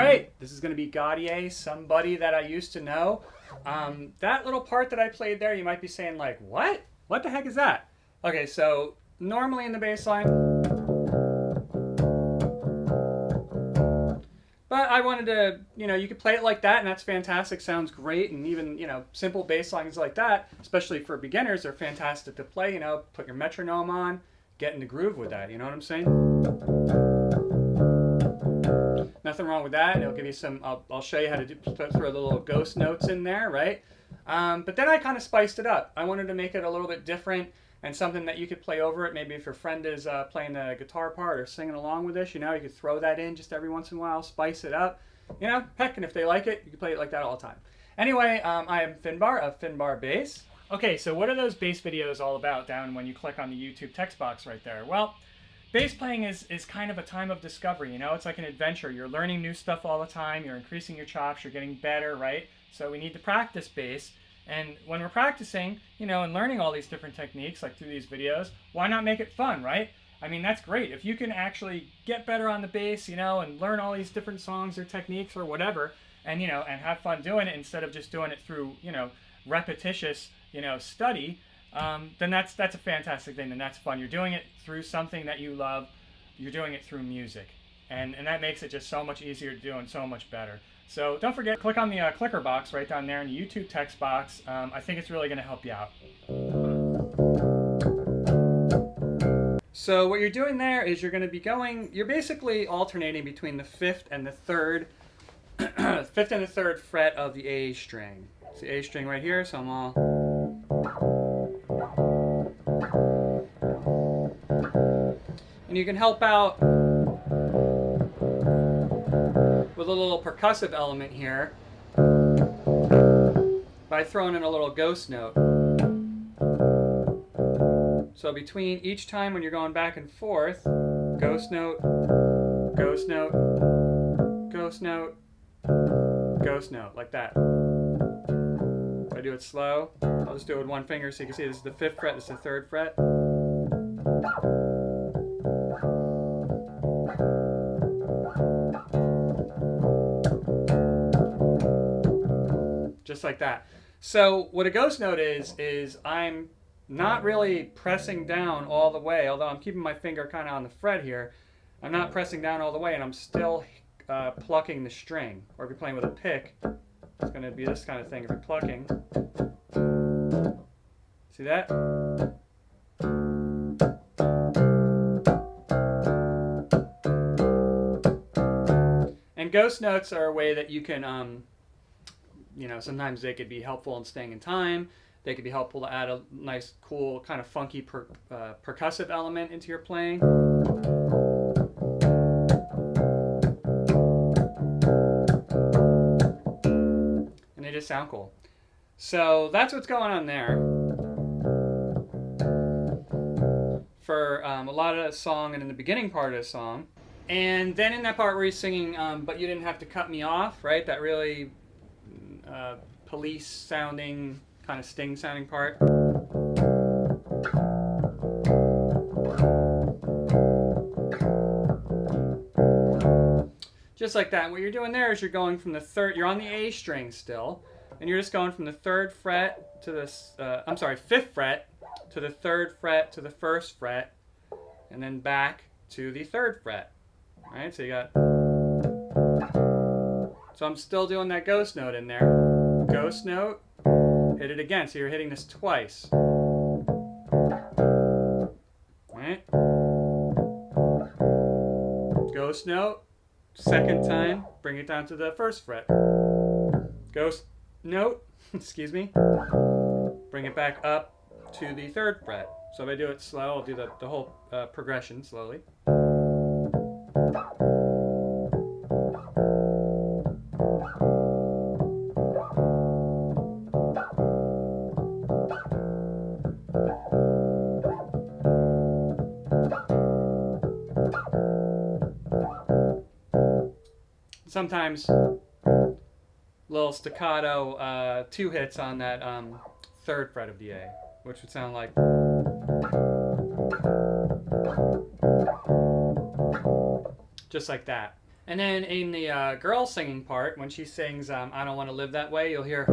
right, this is going to be Gotye, somebody that I used to know. That little part that I played there, you might be saying like, what? What the heck is that? Okay, so normally in the bass line, but I wanted to, you could play it like that and that's fantastic, sounds great. And even, simple bass lines like that, especially for beginners, are fantastic to play, put your metronome on, get in the groove with that, you know what I'm saying? Nothing wrong with that. It'll give you some, I'll show you how to throw the little ghost notes in there, right? But then I kind of spiced it up. I wanted to make it a little bit different and something that you could play over it. Maybe if your friend is playing the guitar part or singing along with this, you could throw that in just every once in a while, spice it up. Heck, and if they like it, you can play it like that all the time. Anyway, I am Finbar of Finbar Bass. Okay, so what are those bass videos all about down when you click on the YouTube text box right there? Well, bass playing is kind of a time of discovery, It's like an adventure. You're learning new stuff all the time. You're increasing your chops. You're getting better, right? So we need to practice bass. And when we're practicing, and learning all these different techniques, like through these videos, why not make it fun, right? I mean, that's great. If you can actually get better on the bass, and learn all these different songs or techniques or whatever, and, and have fun doing it instead of just doing it through, repetitious, study, then that's a fantastic thing, and that's fun. You're doing it through something that you love. You're doing it through music, and that makes it just so much easier to do and so much better. So don't forget, click on the clicker box right down there in the YouTube text box. I think it's really going to help you out. So what you're doing there is you're basically alternating between the fifth and the third fret of the A string. It's the A string right here, so I'm all. And you can help out with a little percussive element here by throwing in a little ghost note. So between each time when you're going back and forth, ghost note, ghost note, ghost note, ghost note, like that. If I do it slow, I'll just do it with one finger so you can see this is the 5th fret, this is the 3rd fret. Just like that. So what a ghost note is I'm not really pressing down all the way, although I'm keeping my finger kind of on the fret here. I'm not pressing down all the way, and I'm still plucking the string. Or if you're playing with a pick, it's going to be this kind of thing if you're plucking. See that? And ghost notes are a way that you can, sometimes they could be helpful in staying in time. They could be helpful to add a nice, cool, kind of funky percussive element into your playing. And they just sound cool. So that's what's going on there for a lot of the song and in the beginning part of the song. And then in that part where he's singing, but you didn't have to cut me off, right? That really police sounding, kind of sting sounding part. Just like that. What you're doing there is you're going from the you're on the A string still, and you're just going from the 3rd fret to the, 5th fret to the 3rd fret to the 1st fret, and then back to the 3rd fret. All right, so you got, so I'm still doing that ghost note in there. Ghost note, hit it again, so you're hitting this twice. Right? Ghost note, 2nd time, bring it down to the 1st fret. Ghost note, excuse me, bring it back up to the 3rd fret. So if I do it slow, I'll do the whole progression slowly. Sometimes little staccato 2 hits on that 3rd fret of the A, which would sound like. Just like that. And then in the girl singing part, when she sings I Don't Want to Live That Way, you'll hear.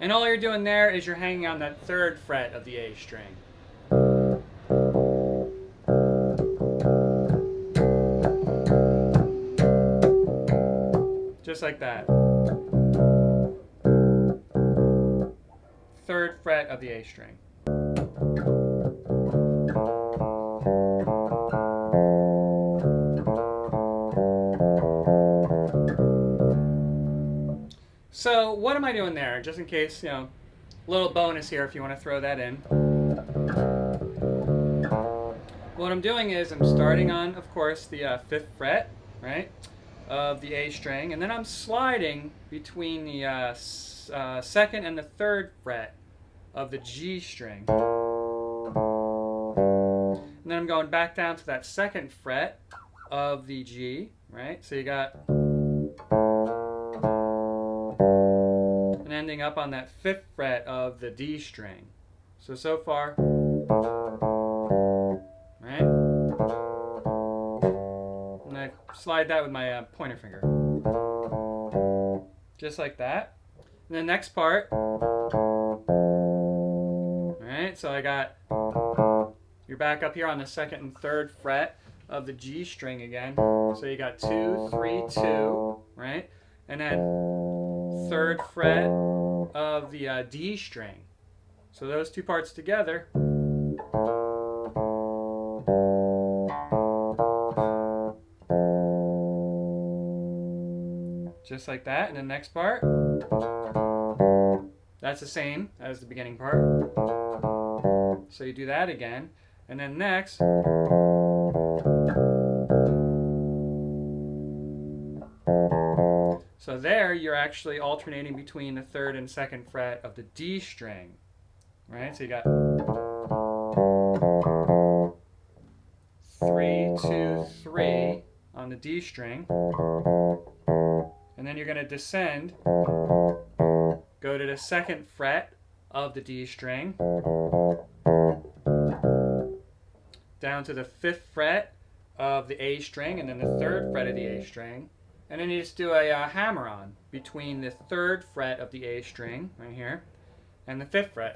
And all you're doing there is you're hanging on that third fret of the A string. Just like that. Third fret of the A string. So what am I doing there? Just in case, you know, a little bonus here if you want to throw that in. What I'm doing is I'm starting on, of course, the 5th fret, right, of the A string, and then I'm sliding between the 2nd and the 3rd fret of the G string. And then I'm going back down to that 2nd fret of the G, right? So you got, and ending up on that 5th fret of the D string. So far, right? And I slide that with my pointer finger. Just like that. And the next part, right? So I got, you're back up here on the 2nd and 3rd fret of the G string again. So you got 2, 3, 2, right? And then 3rd fret of the D string. So those two parts together. Just like that. And the next part, that's the same as the beginning part. So you do that again. And then next, so there you're actually alternating between the 3rd and 2nd fret of the D string, right? So you got 3, 2, 3 on the D string, and then you're going to descend, go to the 2nd fret of the D string, down to the 5th fret of the A string, and then the 3rd fret of the A string. And then you just do a hammer on between the 3rd fret of the A string, right here, and the 5th fret.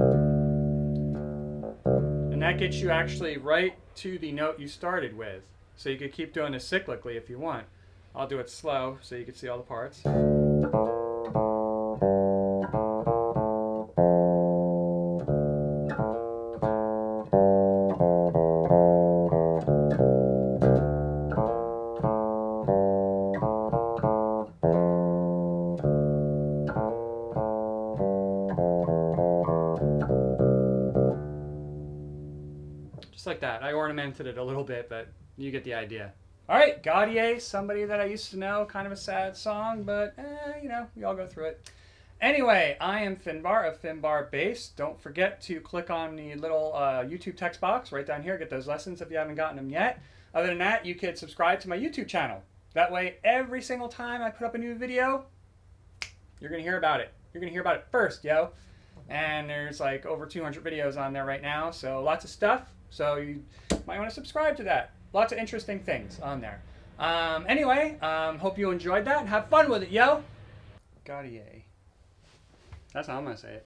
And that gets you actually right to the note you started with. So you could keep doing this cyclically if you want. I'll do it slow so you can see all the parts. Just like that. I ornamented it a little bit, but you get the idea. All right, Gotye, somebody that I used to know, kind of a sad song, but you know, we all go through it. Anyway, I am Finbar of Finbar Bass. Don't forget to click on the little YouTube text box right down here. Get those lessons if you haven't gotten them yet. Other than that, you could subscribe to my YouTube channel. That way, every single time I put up a new video, you're going to hear about it. You're going to hear about it first, yo. And there's like over 200 videos on there right now, so lots of stuff. So you might want to subscribe to that. Lots of interesting things on there. Anyway, hope you enjoyed that and have fun with it, yo. Gotye. That's how I'm going to say it.